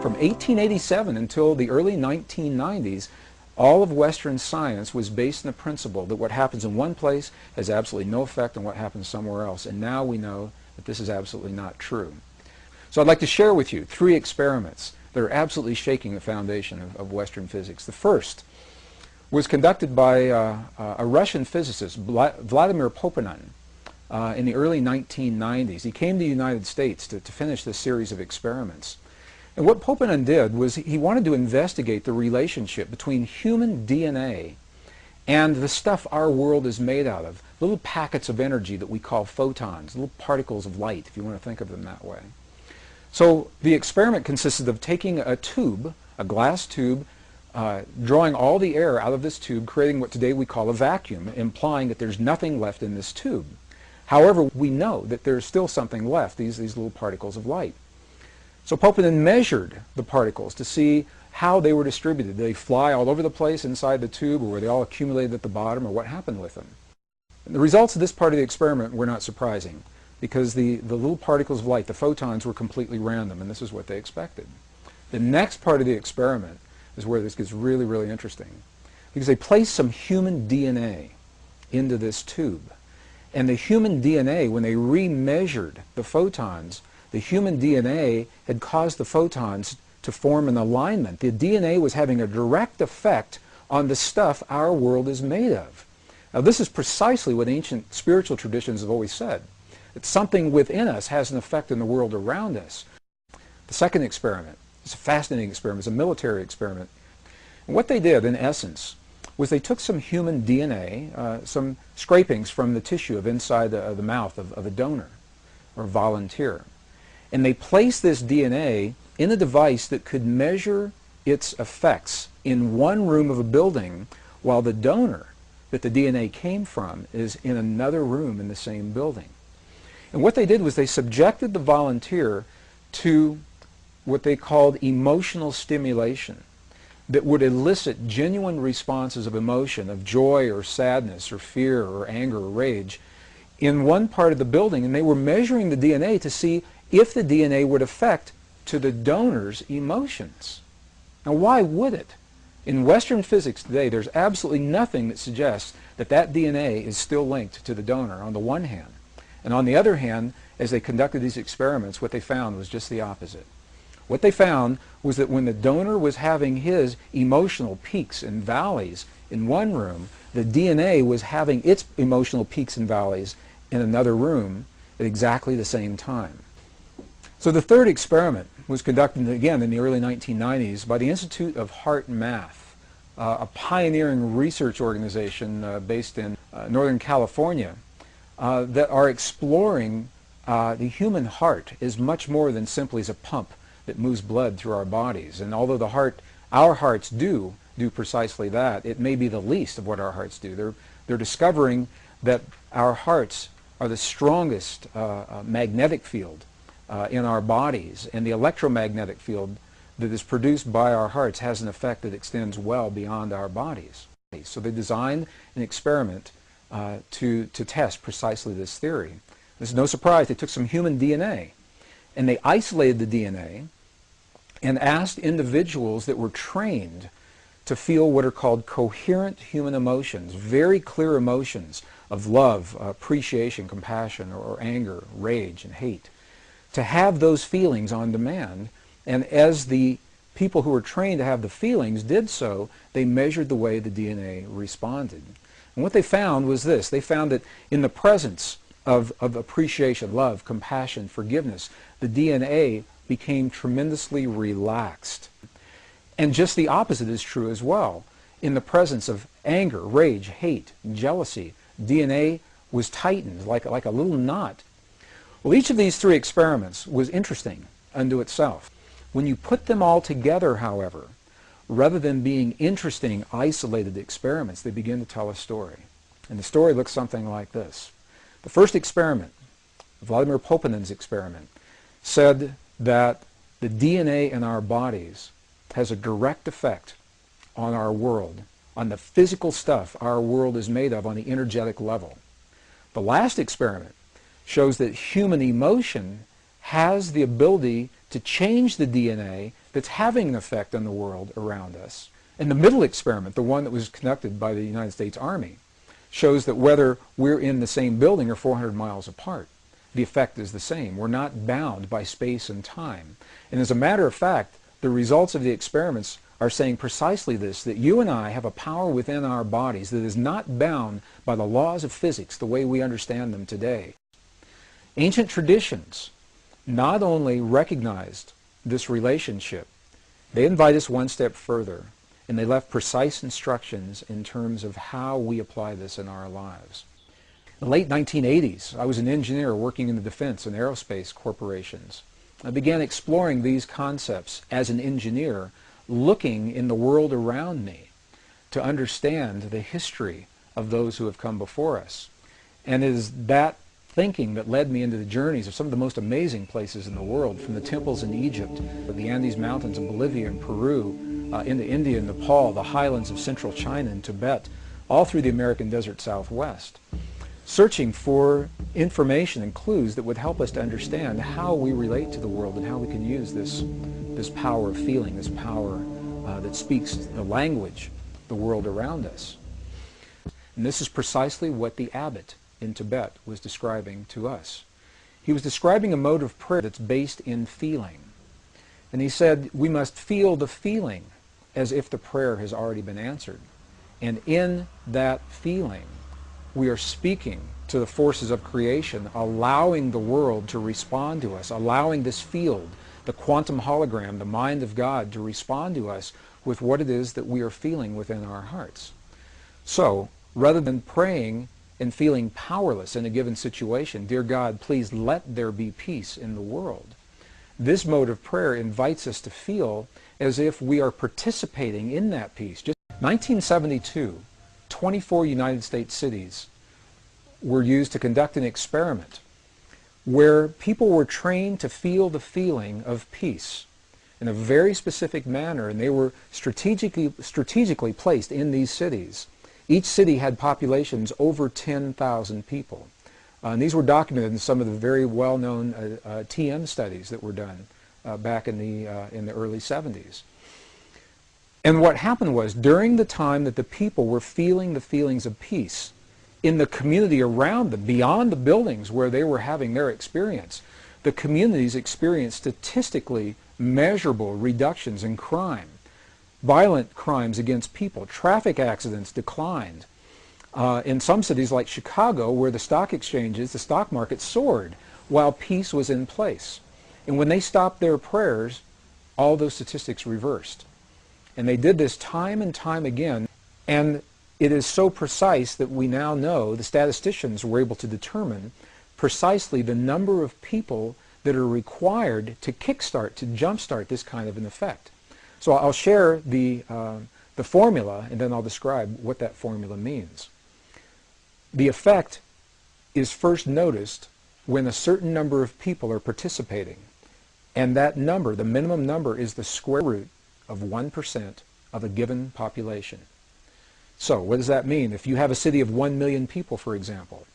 From 1887 until the early 1990s, all of Western science was based on the principle that what happens in one place has absolutely no effect on what happens somewhere else. And now we know that this is absolutely not true. So I'd like to share with you 3 experiments that are absolutely shaking the foundation of Western physics. The first was conducted by a Russian physicist, Vladimir Poponin, in the early 1990s. He came to the United States to finish this series of experiments. And what Poponin did was he wanted to investigate the relationship between human DNA and the stuff our world is made out of, little packets of energy that we call photons, little particles of light, if you want to think of them that way. So the experiment consisted of taking a tube, a glass tube, drawing all the air out of this tube, creating what today we call a vacuum, implying that there's nothing left in this tube. However, we know that there's still something left, these little particles of light. So Poponin measured the particles to see how they were distributed. Did they fly all over the place inside the tube, or were they all accumulated at the bottom, or what happened with them? And the results of this part of the experiment were not surprising, because the little particles of light, the photons, were completely random, and this is what they expected. The next part of the experiment is where this gets really, really interesting, because they placed some human DNA into this tube. And the human DNA, when they remeasured the photons, the human DNA had caused the photons to form an alignment. The DNA was having a direct effect on the stuff our world is made of. Now, this is precisely what ancient spiritual traditions have always said, that something within us has an effect in the world around us. The second experiment is a fascinating experiment. It's a military experiment. And what they did, in essence, was they took some human DNA, some scrapings from the tissue of inside the mouth of a donor or volunteer, and they placed this DNA in a device that could measure its effects in one room of a building, while the donor that the DNA came from is in another room in the same building. And what they did was they subjected the volunteer to what they called emotional stimulation that would elicit genuine responses of emotion, of joy or sadness or fear or anger or rage in one part of the building, and they were measuring the DNA to see if the DNA would affect to the donor's emotions. Now, why would it? In Western physics today, there's absolutely nothing that suggests that that DNA is still linked to the donor on the one hand. And on the other hand, as they conducted these experiments, what they found was just the opposite. What they found was that when the donor was having his emotional peaks and valleys in one room, the DNA was having its emotional peaks and valleys in another room at exactly the same time. So the third experiment was conducted again in the early 1990s by the Institute of Heart Math, a pioneering research organization based in Northern California that are exploring the human heart is much more than simply as a pump that moves blood through our bodies. And although our hearts do precisely that, it may be the least of what our hearts do. They're discovering that our hearts are the strongest magnetic field in our bodies, and the electromagnetic field that is produced by our hearts has an effect that extends well beyond our bodies. So they designed an experiment to test precisely this theory. This is no surprise. They took some human DNA and they isolated the DNA and asked individuals that were trained to feel what are called coherent human emotions, very clear emotions of love, appreciation, compassion, or anger, rage, and hate, to have those feelings on demand. And as the people who were trained to have the feelings did so, they measured the way the DNA responded. And what they found was this. They found that in the presence of appreciation, love, compassion, forgiveness, the DNA became tremendously relaxed. And just the opposite is true as well. In the presence of anger, rage, hate, jealousy, DNA was tightened like a little knot. Well, each of these 3 experiments was interesting unto itself. When you put them all together, however, rather than being interesting, isolated experiments, they begin to tell a story. And the story looks something like this. The first experiment, Vladimir Poponin's experiment, said that the DNA in our bodies has a direct effect on our world, on the physical stuff our world is made of on the energetic level. The last experiment shows that human emotion has the ability to change the DNA that's having an effect on the world around us. And the middle experiment, the one that was conducted by the United States Army, shows that whether we're in the same building or 400 miles apart, the effect is the same. We're not bound by space and time. And as a matter of fact, the results of the experiments are saying precisely this, that you and I have a power within our bodies that is not bound by the laws of physics the way we understand them today. Ancient traditions not only recognized this relationship, they invite us one step further, and they left precise instructions in terms of how we apply this in our lives. In the late 1980s, I was an engineer working in the defense and aerospace corporations. I began exploring these concepts as an engineer, looking in the world around me to understand the history of those who have come before us. And it is that thinking that led me into the journeys of some of the most amazing places in the world, from the temples in Egypt, the Andes Mountains in Bolivia and Peru, into India and Nepal, the highlands of central China and Tibet, all through the American desert Southwest, searching for information and clues that would help us to understand how we relate to the world and how we can use this power of feeling, this power that speaks the language, the world around us. And this is precisely what the abbot in Tibet was describing to us. He was describing a mode of prayer that's based in feeling. And he said we must feel the feeling as if the prayer has already been answered. And in that feeling, we are speaking to the forces of creation, allowing the world to respond to us, allowing this field, the quantum hologram, the mind of God, to respond to us with what it is that we are feeling within our hearts. So, rather than praying and feeling powerless in a given situation, dear God, please let there be peace in the world, this mode of prayer invites us to feel as if we are participating in that peace. Just 1972, 24 United States cities were used to conduct an experiment where people were trained to feel the feeling of peace in a very specific manner, and they were strategically placed in these cities. Each city had populations over 10,000 people. And these were documented in some of the very well-known TM studies that were done back in the early 70s. And what happened was, during the time that the people were feeling the feelings of peace, in the community around them, beyond the buildings where they were having their experience, the communities experienced statistically measurable reductions in crime. Violent crimes against people, traffic accidents declined. In some cities like Chicago, where the stock exchanges, the stock market soared while peace was in place. And when they stopped their prayers, all those statistics reversed. And they did this time and time again. And it is so precise that we now know, the statisticians were able to determine precisely the number of people that are required to kickstart, to jumpstart this kind of an effect. So I'll share the formula, and then I'll describe what that formula means. The effect is first noticed when a certain number of people are participating. And that number, the minimum number, is the square root of 1% of a given population. So what does that mean? If you have a city of 1 million people, for example,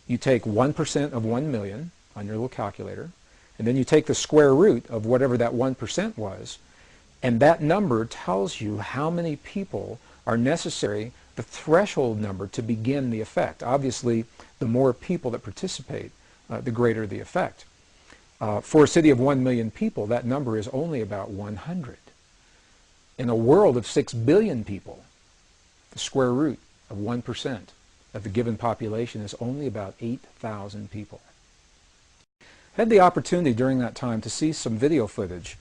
you take 1% of 1 million on your little calculator, and then you take the square root of whatever that 1% was, and that number tells you how many people are necessary, the threshold number to begin the effect. Obviously, the more people that participate, the greater the effect. For a city of 1 million people, that number is only about 100. In a world of 6 billion people, the square root of 1% of the given population is only about 8,000 people. I had the opportunity during that time to see some video footage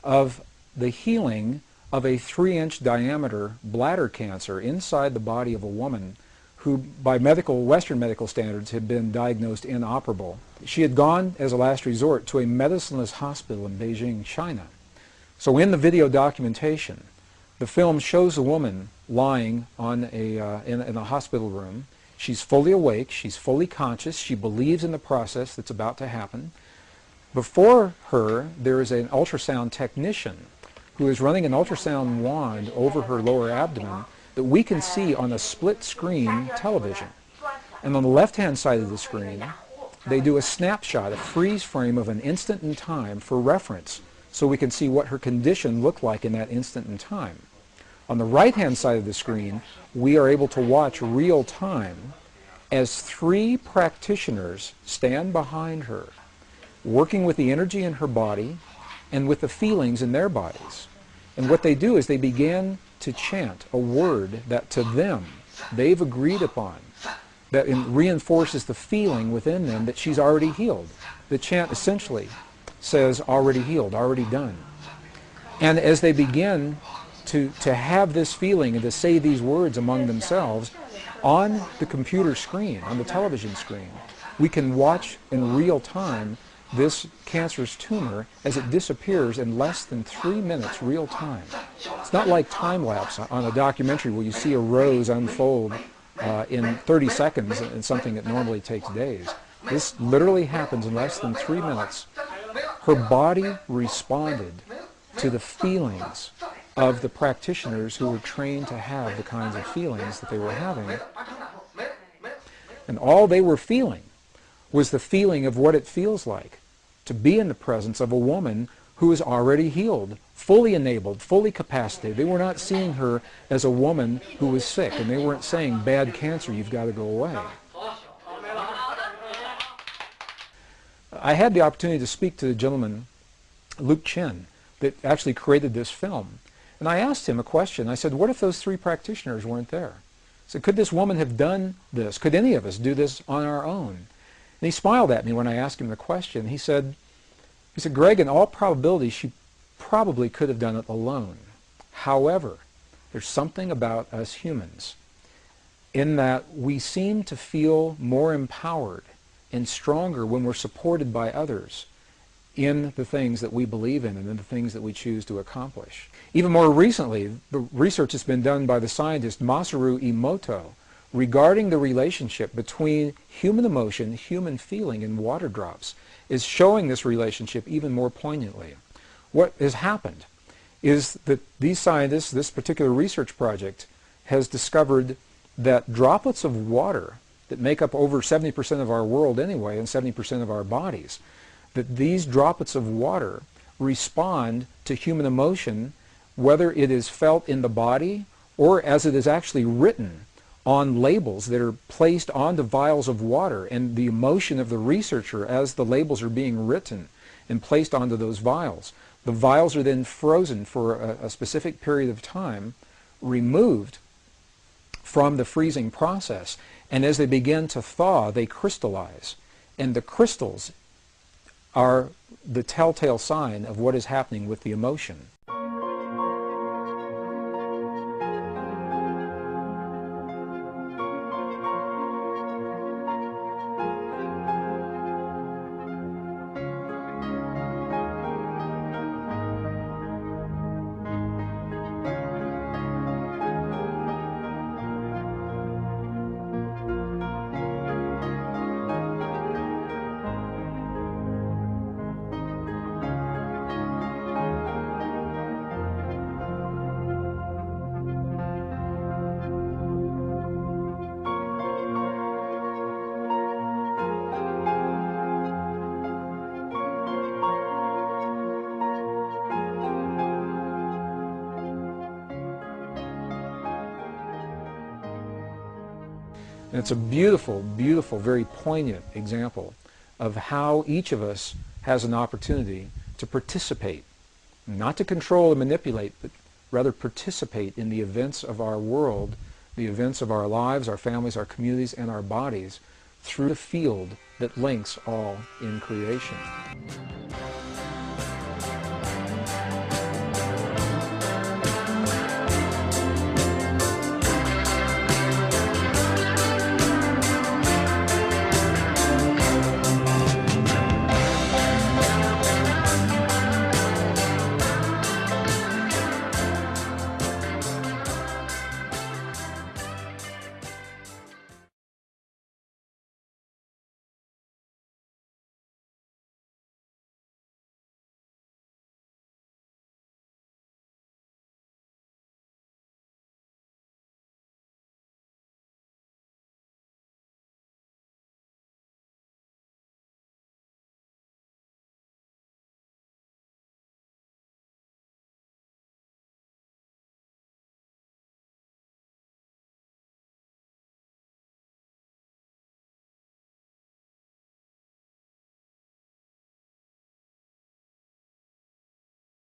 of the healing of a 3-inch diameter bladder cancer inside the body of a woman who, by Western medical standards, had been diagnosed inoperable. She had gone, as a last resort, to a medicineless hospital in Beijing, China. So in the video documentation, the film shows a woman lying on in a hospital room. She's fully awake, she's fully conscious, she believes in the process that's about to happen. Before her, there is an ultrasound technician who is running an ultrasound wand over her lower abdomen that we can see on a split-screen television. And on the left-hand side of the screen, they do a snapshot, a freeze frame of an instant in time for reference, so we can see what her condition looked like in that instant in time. On the right-hand side of the screen, we are able to watch real time as 3 practitioners stand behind her, working with the energy in her body and with the feelings in their bodies. And what they do is they begin to chant a word that to them they've agreed upon, that reinforces the feeling within them that she's already healed. The chant essentially says already healed, already done. And as they begin to have this feeling and to say these words among themselves, on the computer screen, on the television screen, we can watch in real time this cancerous tumor as it disappears in less than 3 minutes real time. It's not like time lapse on a documentary where you see a rose unfold in 30 seconds in something that normally takes days. This literally happens in less than 3 minutes. Her body responded to the feelings of the practitioners who were trained to have the kinds of feelings that they were having. And all they were feeling was the feeling of what it feels like to be in the presence of a woman who is already healed, fully enabled, fully capacitated. They were not seeing her as a woman who was sick, and they weren't saying, bad cancer, you've got to go away. I had the opportunity to speak to the gentleman, Luke Chen, that actually created this film. And I asked him a question. I said, what if those 3 practitioners weren't there? I said, could this woman have done this? Could any of us do this on our own? And he smiled at me when I asked him the question. He said, Greg, in all probability, she probably could have done it alone. However, there's something about us humans in that we seem to feel more empowered and stronger when we're supported by others in the things that we believe in and in the things that we choose to accomplish. Even more recently, the research has been done by the scientist Masaru Emoto regarding the relationship between human emotion, human feeling, and water drops is showing this relationship even more poignantly. What has happened is that these scientists, this particular research project, has discovered that droplets of water that make up over 70% of our world anyway and 70% of our bodies, that these droplets of water respond to human emotion, whether it is felt in the body or as it is actually written on labels that are placed onto vials of water, and the emotion of the researcher as the labels are being written and placed onto those vials. The vials are then frozen for a specific period of time, removed from the freezing process, and as they begin to thaw, they crystallize. And the crystals are the telltale sign of what is happening with the emotion. And it's a beautiful, beautiful, very poignant example of how each of us has an opportunity to participate, not to control and manipulate, but rather participate in the events of our world, the events of our lives, our families, our communities, and our bodies through the field that links all in creation.